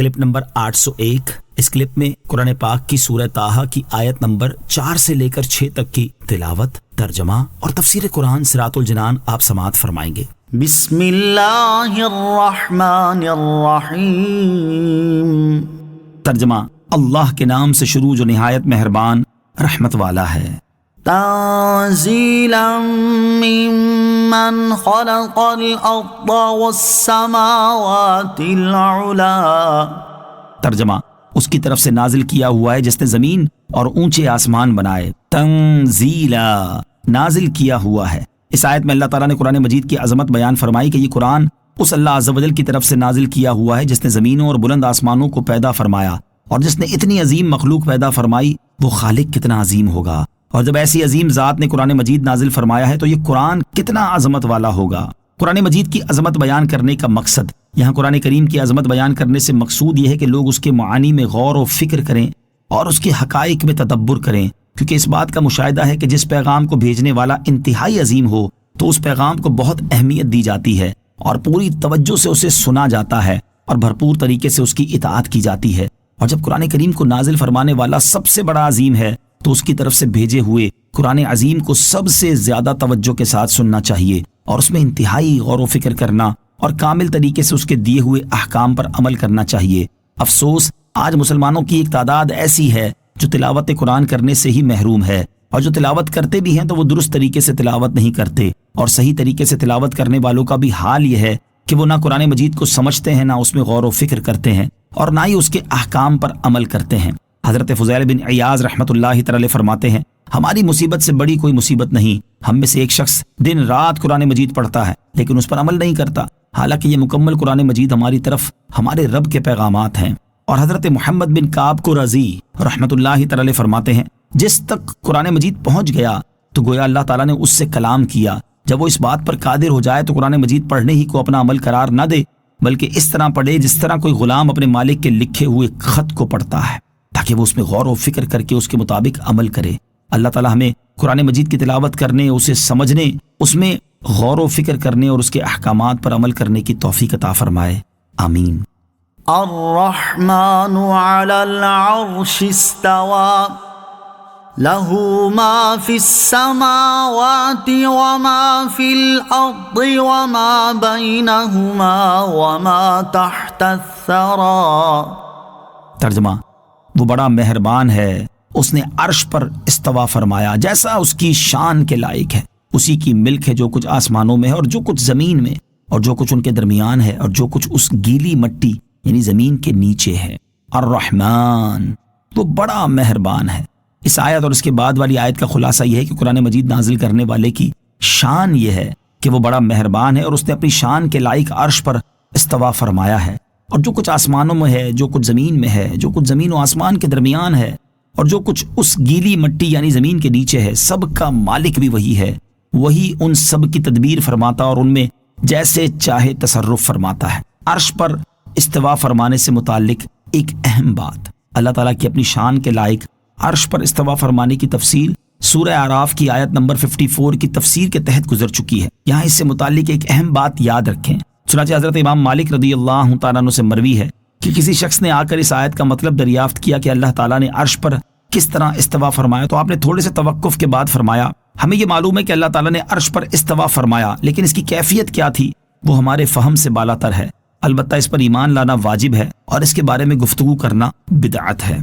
Clip number 801۔ اس clip میں قرآن پاک کی سورہ طٰہٰ کی آیت نمبر 4 سے لے کر 6 تک کی تلاوت، ترجمہ اور تفسیر قرآن صراط الجنان آپ سماعت فرمائیں گے۔ بسم اللہ الرحمن الرحیم۔ ترجمہ: اللہ کے نام سے شروع جو نہایت مہربان رحمت والا ہے۔ تنزیلا ممن خلق الارض والسماوات العلا۔ ترجمہ: اس کی طرف سے نازل کیا ہوا ہے جس نے زمین اور اونچے آسمان بنائے۔ تنزیلا، نازل کیا ہوا ہے۔ اس آیت میں اللہ تعالیٰ نے قرآن مجید کی عظمت بیان فرمائی کہ یہ قرآن اس اللہ عز و جل کی طرف سے نازل کیا ہوا ہے جس نے زمینوں اور بلند آسمانوں کو پیدا فرمایا، اور جس نے اتنی عظیم مخلوق پیدا فرمائی وہ خالق کتنا عظیم ہوگا۔ اور جب ایسی عظیم ذات نے قرآن مجید نازل فرمایا ہے تو یہ قرآن کتنا عظمت والا ہوگا۔ قرآن مجید کی عظمت بیان کرنے کا مقصد، یہاں قرآن کریم کی عظمت بیان کرنے سے مقصود یہ ہے کہ لوگ اس کے معانی میں غور و فکر کریں اور اس کے حقائق میں تدبر کریں، کیونکہ اس بات کا مشاہدہ ہے کہ جس پیغام کو بھیجنے والا انتہائی عظیم ہو تو اس پیغام کو بہت اہمیت دی جاتی ہے اور پوری توجہ سے اسے سنا جاتا ہے اور بھرپور طریقے سے اس کی اطاعت کی جاتی ہے۔ اور جب قرآن کریم کو نازل فرمانے والا سب سے بڑا عظیم ہے تو اس کی طرف سے بھیجے ہوئے قرآن عظیم کو سب سے زیادہ توجہ کے ساتھ سننا چاہیے اور اس میں انتہائی غور و فکر کرنا اور کامل طریقے سے اس کے دیے ہوئے احکام پر عمل کرنا چاہیے۔ افسوس، آج مسلمانوں کی ایک تعداد ایسی ہے جو تلاوت قرآن کرنے سے ہی محروم ہے، اور جو تلاوت کرتے بھی ہیں تو وہ درست طریقے سے تلاوت نہیں کرتے، اور صحیح طریقے سے تلاوت کرنے والوں کا بھی حال یہ ہے کہ وہ نہ قرآن مجید کو سمجھتے ہیں، نہ اس میں غور و فکر کرتے ہیں، اور نہ ہی اس کے احکام پر عمل کرتے ہیں۔ حضرت فضیل بن عیاض رحمۃ اللہ تعالی فرماتے ہیں، ہماری مصیبت سے بڑی کوئی مصیبت نہیں، ہم میں سے ایک شخص دن رات قرآن مجید پڑھتا ہے لیکن اس پر عمل نہیں کرتا، حالانکہ یہ مکمل قرآن مجید ہماری طرف ہمارے رب کے پیغامات ہیں۔ اور حضرت محمد بن کعب قرظی رحمۃ اللہ تعالی فرماتے ہیں، جس تک قرآن مجید پہنچ گیا تو گویا اللہ تعالیٰ نے اس سے کلام کیا، جب وہ اس بات پر قادر ہو جائے تو قرآن مجید پڑھنے ہی کو اپنا عمل قرار نہ دے، بلکہ اس طرح پڑھے جس طرح کوئی غلام اپنے مالک کے لکھے ہوئے خط کو پڑھتا ہے، تاکہ وہ اس میں غور و فکر کر کے اس کے مطابق عمل کرے۔ اللہ تعالیٰ ہمیں قرآن مجید کی تلاوت کرنے، اسے سمجھنے، اس میں غور و فکر کرنے اور اس کے احکامات پر عمل کرنے کی توفیق عطا فرمائے، آمین۔ الرحمن علی العرش استوى له ما في السماوات وما في الأرض وما بينهما وما تحت الثرى۔ ترجمہ: وہ بڑا مہربان ہے، اس نے عرش پر استوا فرمایا جیسا اس کی شان کے لائق ہے، اسی کی ملک ہے جو کچھ آسمانوں میں ہے اور جو کچھ زمین میں، اور جو کچھ ان کے درمیان ہے اور جو کچھ اس گیلی مٹی یعنی زمین کے نیچے ہے۔ الرحمن، وہ بڑا مہربان ہے۔ اس آیت اور اس کے بعد والی آیت کا خلاصہ یہ ہے کہ قرآن مجید نازل کرنے والے کی شان یہ ہے کہ وہ بڑا مہربان ہے اور اس نے اپنی شان کے لائق عرش پر استوا فرمایا ہے، اور جو کچھ آسمانوں میں ہے، جو کچھ زمین میں ہے، جو کچھ زمین و آسمان کے درمیان ہے، اور جو کچھ اس گیلی مٹی یعنی زمین کے نیچے ہے، سب کا مالک بھی وہی ہے، وہی ان سب کی تدبیر فرماتا اور ان میں جیسے چاہے تصرف فرماتا ہے۔ عرش پر استوا فرمانے سے متعلق ایک اہم بات، اللہ تعالیٰ کی اپنی شان کے لائق عرش پر استوا فرمانے کی تفصیل سورہ اعراف کی آیت نمبر 54 کی تفسیر کے تحت گزر چکی ہے۔ یہاں اس سے متعلق ایک اہم بات یاد رکھیں۔ چنانچہ حضرت امام مالک رضی اللہ تعالیٰ عنہ سے مروی ہے کہ کسی شخص نے آ کر اس آیت کا مطلب دریافت کیا کہ اللہ تعالیٰ نے عرش پر کس طرح استوا فرمایا، تو آپ نے تھوڑے سے توقف کے بعد فرمایا، ہمیں یہ معلوم ہے کہ اللہ تعالیٰ نے عرش پر استوا فرمایا، لیکن اس کی کیفیت کیا تھی وہ ہمارے فہم سے بالا تر ہے، البتہ اس پر ایمان لانا واجب ہے اور اس کے بارے میں گفتگو کرنا بدعت ہے۔